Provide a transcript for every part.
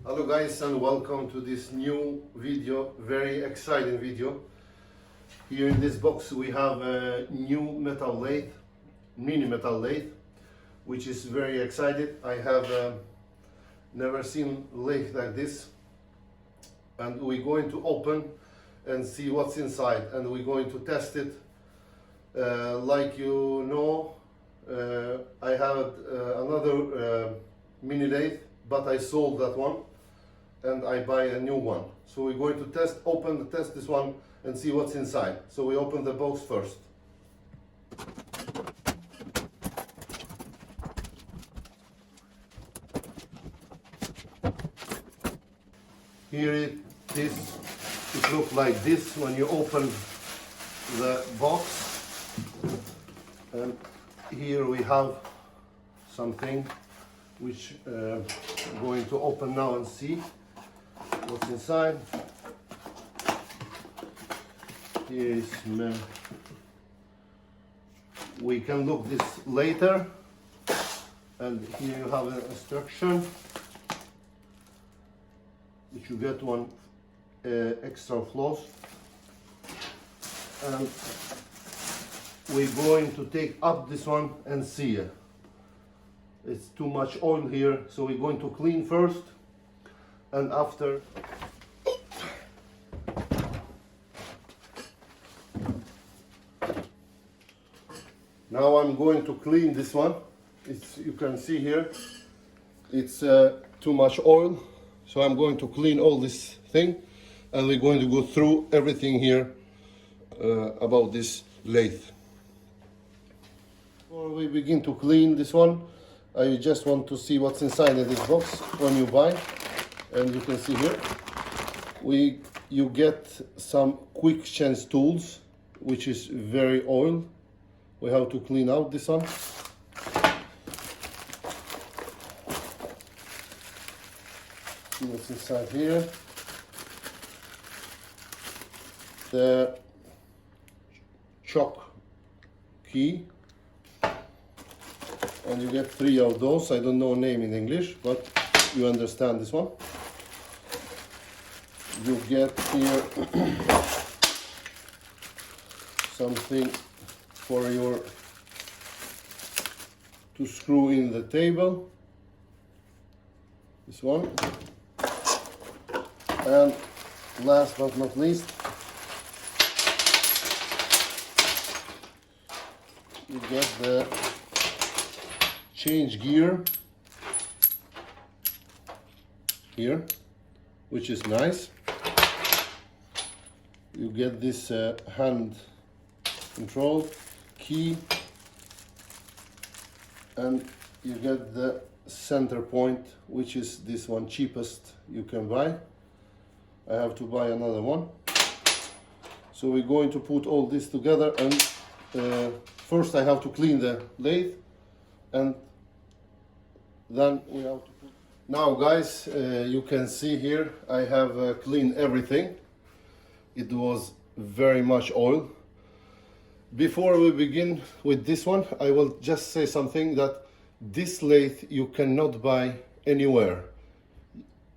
Hello guys, and welcome to this new video, very exciting video. Here in this box we have a new metal lathe, mini metal lathe, which is very excited. I have never seen lathe like this, and we're going to open and see what's inside, and we're going to test it. Like you know, I had another mini lathe, but I sold that one and I buy a new one. So we're going to test this one and see what's inside. So we open the box first. Here it is. It looks like this when you open the box. And here we have something which I'm going to open now and see what's inside. Here is, we can look this later, and here you have an instruction, which you get one extra floss, and we're going to take up this one and see it. It's too much oil here, so we're going to clean first, and after now I'm going to clean this one. You can see here it's too much oil, so I'm going to clean all this thing, and we're going to go through everything here about this lathe. Before we begin to clean this one, I just want to see what's inside of this box when you buy. And you can see here, you get some quick change tools, which is very oil. We have to clean out this one. See what's inside here. The choke key. And you get 3 of those. I don't know name in English, but you understand this one. You get here something for to screw in the table. This one. And last but not least, you get the change gear here, which is nice. You get this hand control key, and you get the center point, which is this one, cheapest you can buy. I have to buy another one. So we're going to put all this together, and first I have to clean the lathe, and then we have to put... Now guys, you can see here I have cleaned everything. It was very much oil. Before we begin with this one, I will just say something, that this lathe you cannot buy anywhere.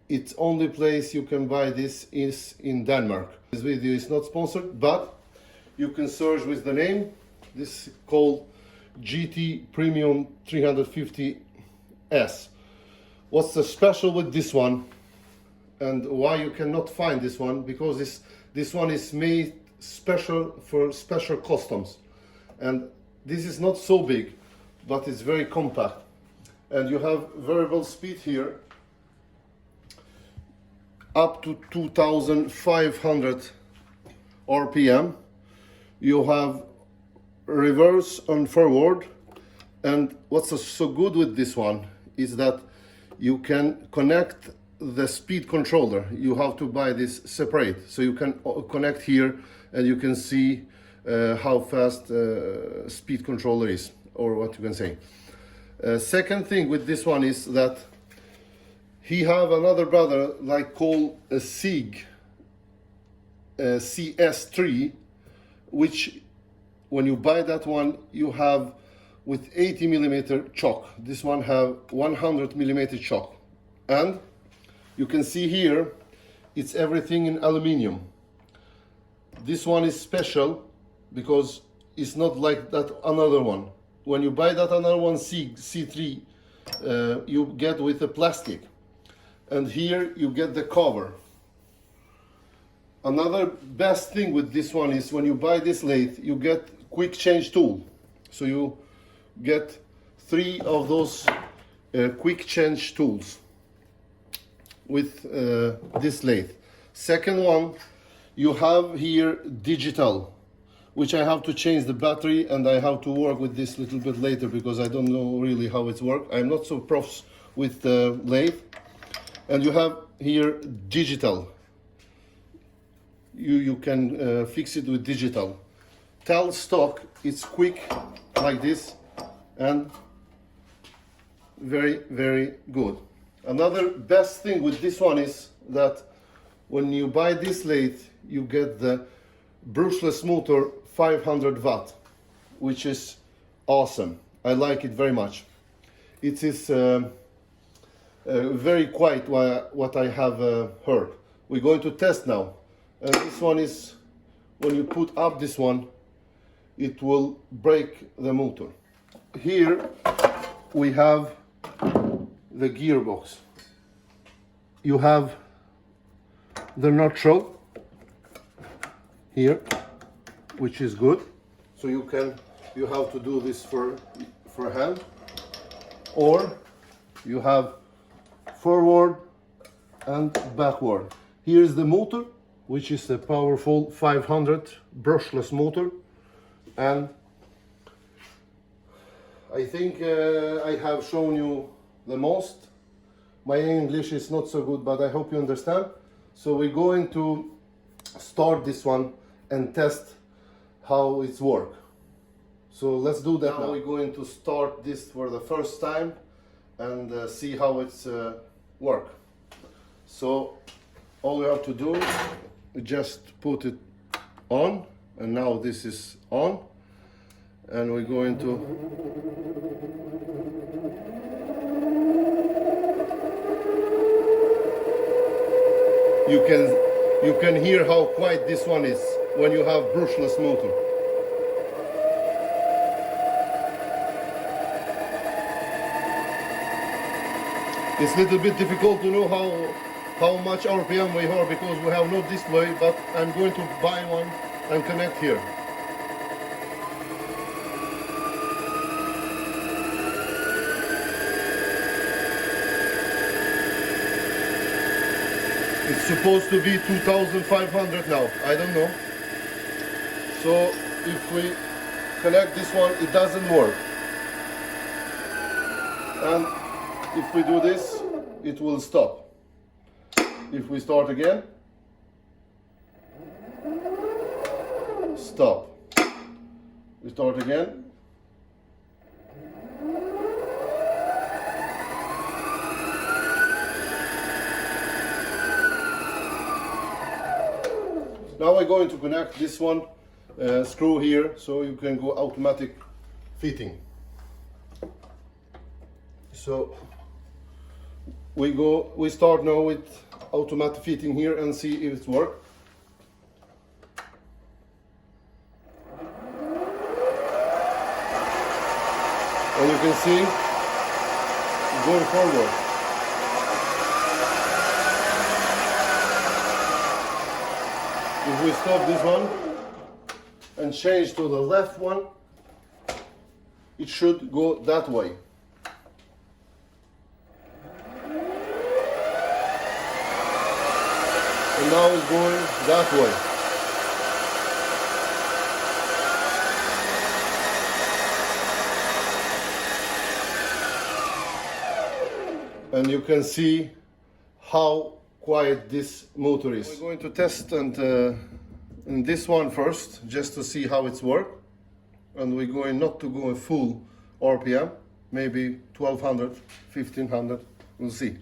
It's only place you can buy this is in Denmark. This video is not sponsored, but you can search with the name. This is called GT Premium 350S. What's the special with this one, and why you cannot find this one? Because this one is made special for special customs, and this is not so big, but it's very compact, and you have variable speed here up to 2500 RPM. You have reverse and forward, and what's so good with this one is that you can connect the speed controller. You have to buy this separate, so you can connect here and you can see how fast speed controller is, or what you can say. Second thing with this one is that he have another brother like called a Sieg SC3, which when you buy that one you have with 80 millimeter choke. This one have 100 millimeter choke, and You can see here, it's everything in aluminium. This one is special because it's not like that another one. When you buy that another one, Sieg SC3, you get with the plastic. And here you get the cover. Another best thing with this one is when you buy this lathe, you get quick change tool. So you get 3 of those quick change tools with this lathe. Second one, you have here digital, which I have to change the battery, and I have to work with this a little bit later because I don't know really how it's work. I'm not so prof with the lathe. And you have here digital. You can fix it with digital. Tell stock, it's quick like this and very, very good. Another best thing with this one is that when you buy this lathe, you get the brushless motor 500 watt, which is awesome. I like it very much. It is very quiet what I have heard. We're going to test now. And this one is, when you put up this one, it will break the motor. Here we have the gearbox. You have the neutral here, which is good. So you have to do this for hand, or you have forward and backward. Here's the motor, which is a powerful 500 brushless motor, and I think I have shown you the most. My English is not so good, but I hope you understand. So we're going to start this one and test how it's work. So let's do that now. We're going to start this for the first time and see how it's work. So all you have to do is just put it on, and now this is on, and we're going to you can hear how quiet this one is when you have brushless motor. It's a little bit difficult to know how much RPM we have because we have no display, but I'm going to buy one and connect here. It's supposed to be 2,500 now, I don't know. So if we connect this one, it doesn't work. And if we do this, it will stop. If we start again, stop. We start again. Now we're going to connect this one screw here, so you can go automatic fitting. So we start now with automatic fitting here and see if it works. And you can see going forward. If we stop this one and change to the left one, it should go that way. And now it's going that way. And you can see how quiet this motor is. We're going to test and in this one first, just to see how it's work. And we're going not to go a full RPM, maybe 1200, 1500, we'll see.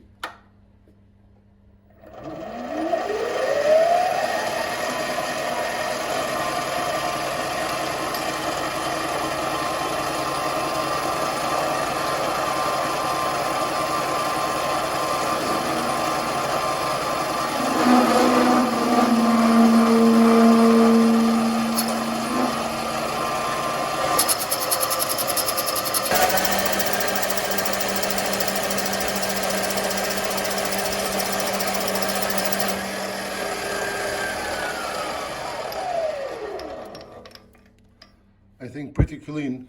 pretty clean.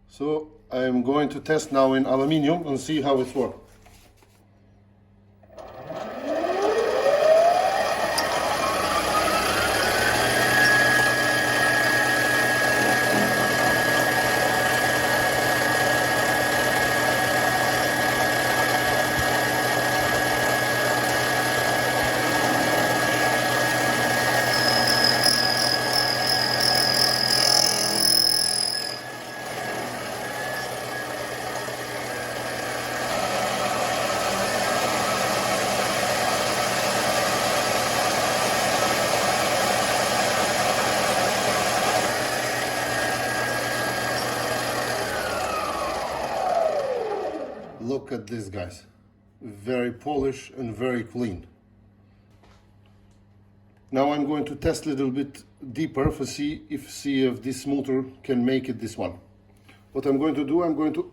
So I'm going to test now in aluminium and see how it works. Look at this, guys. Very polished and very clean. Now I'm going to test a little bit deeper to see if this motor can make it, this one. What I'm going to do, I'm going to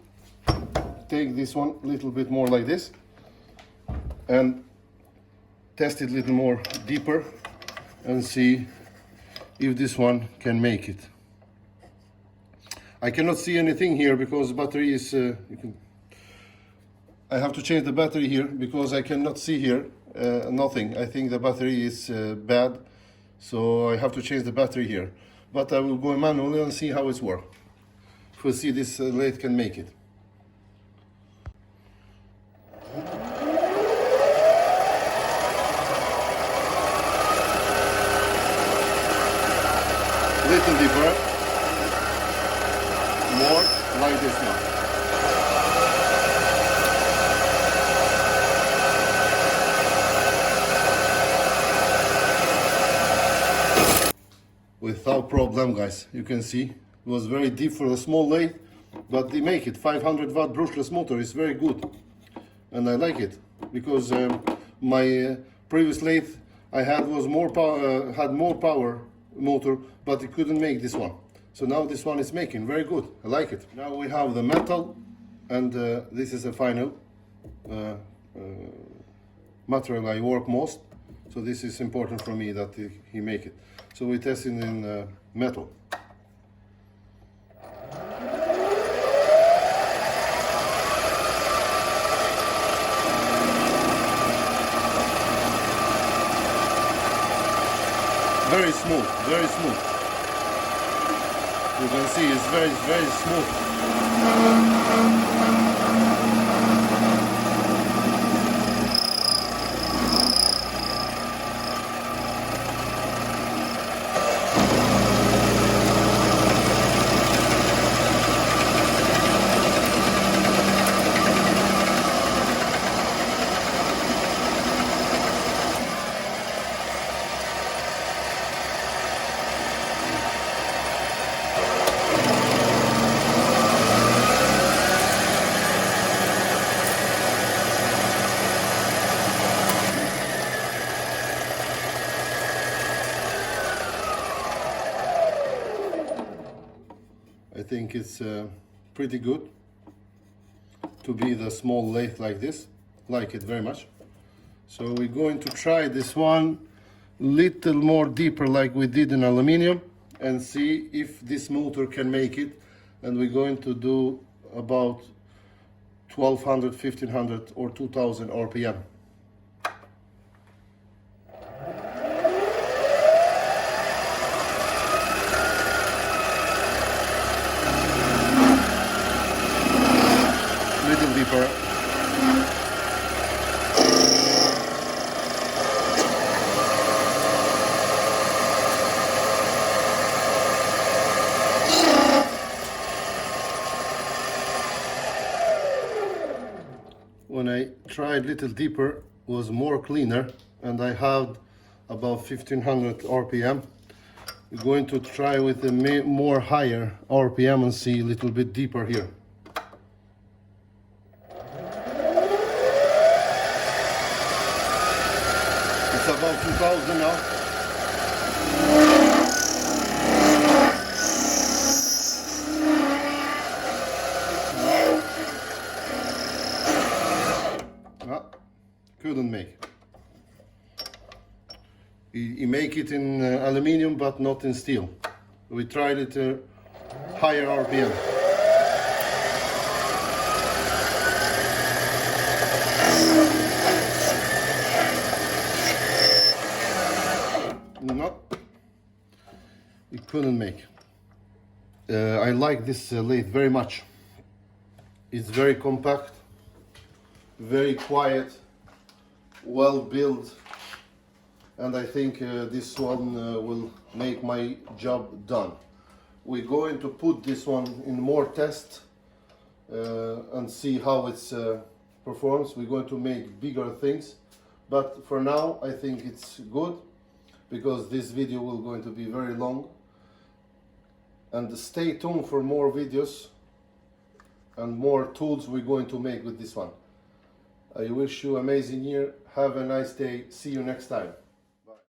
take this one a little bit more like this and test it a little more deeper and see if this one can make it. I cannot see anything here because the battery is I have to change the battery here because I cannot see here nothing. I think the battery is bad, so I have to change the battery here. But I will go manually and see how it works. We'll see this lathe can make it. Little deeper, more like this now. Without problem, guys. You can see it was very deep for a small lathe, but they make it. 500 watt brushless motor is very good, and I like it because my previous lathe I had was more power, had more power motor, but it couldn't make this one. So now this one is making very good. I like it. Now we have the metal, and this is the final material I work most. So this is important for me that he make it. So we test it in metal. Very smooth, very smooth. You can see it's very, very smooth. I think it's pretty good to be the small lathe like this. Like it very much. So we're going to try this one little more deeper like we did in aluminium and see if this motor can make it. And we're going to do about 1200, 1500 or 2000 RPM. Little deeper. When I tried little deeper, was more cleaner, and I had about 1500 RPM. We're going to try with the more higher RPM and see a little bit deeper here. It's about 2000 now. Couldn't make it. He make it in aluminium but not in steel. We tried it higher RPM. No, it couldn't make. I like this lathe very much. It's very compact, very quiet, well built, and I think this one will make my job done. We're going to put this one in more tests and see how it performs. We're going to make bigger things, but for now I think it's good, because this video will going to be very long. And stay tuned for more videos and more tools we're going to make with this one. I wish you an amazing year. Have a nice day. See you next time.